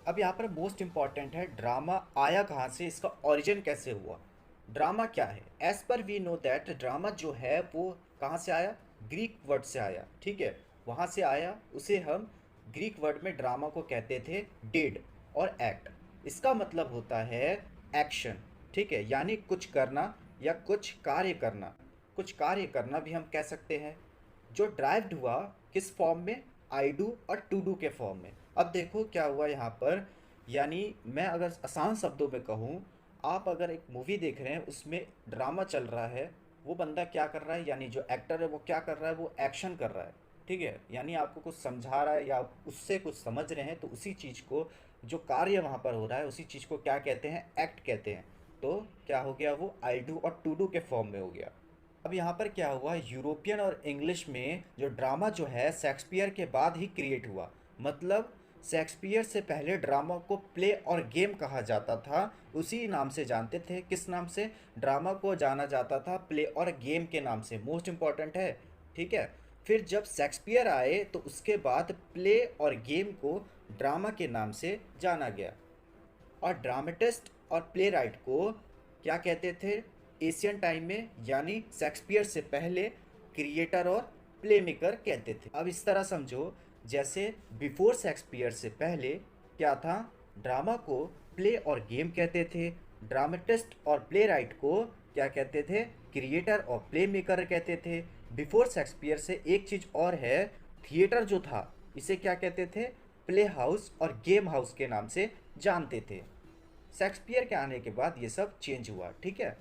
अब यहाँ पर मोस्ट इम्पॉर्टेंट है ड्रामा आया कहाँ से, इसका ओरिजिन कैसे हुआ। ड्रामा क्या है? As per we know that drama जो है वो कहाँ से आया? ग्रीक वर्ड से आया, ठीक है। वहाँ से आया, उसे हम ग्रीक वर्ड में ड्रामा को कहते थे डिड और एक्ट। इसका मतलब होता है एक्शन, ठीक है, यानी कुछ करना या कुछ कार्य करना। कुछ कार्य करना भी हम कह सकते हैं, जो ड्राइव्ड हुआ किस फॉर्म में? आई डू और टू डू के फॉर्म में। अब देखो क्या हुआ यहाँ पर, यानी मैं अगर आसान शब्दों में कहूँ, आप अगर एक मूवी देख रहे हैं उसमें ड्रामा चल रहा है, वो बंदा क्या कर रहा है, यानी जो एक्टर है वो क्या कर रहा है, वो एक्शन कर रहा है, ठीक है। यानी आपको कुछ समझा रहा है या आप उससे कुछ समझ रहे हैं, तो उसी चीज़ को, जो कार्य वहाँ पर हो रहा है, उसी चीज़ को क्या कहते हैं? एक्ट कहते हैं। तो क्या हो गया, वो आई डू और टू डू के फॉर्म में हो गया। अब यहाँ पर क्या हुआ, यूरोपियन और इंग्लिश में जो ड्रामा जो है शेक्सपियर के बाद ही क्रिएट हुआ। मतलब शेक्सपियर से पहले ड्रामा को प्ले और गेम कहा जाता था, उसी नाम से जानते थे। किस नाम से? ड्रामा को जाना जाता था प्ले और गेम के नाम से। मोस्ट इम्पॉर्टेंट है, ठीक है। फिर जब शेक्सपियर आए तो उसके बाद प्ले और गेम को ड्रामा के नाम से जाना गया। और ड्रामेटिस्ट और प्ले राइट को क्या कहते थे एशियन टाइम में? यानी शेक्सपियर से पहले क्रिएटर और प्ले मेकर कहते थे। अब इस तरह समझो, जैसे बिफोर शेक्सपियर से पहले क्या था? ड्रामा को प्ले और गेम कहते थे। ड्रामेटिस्ट और प्ले राइट को क्या कहते थे? क्रिएटर और प्ले मेकर कहते थे। बिफोर शेक्सपियर से एक चीज़ और है, थिएटर जो था इसे क्या कहते थे? प्ले हाउस और गेम हाउस के नाम से जानते थे। शेक्सपियर के आने के बाद ये सब चेंज हुआ, ठीक है।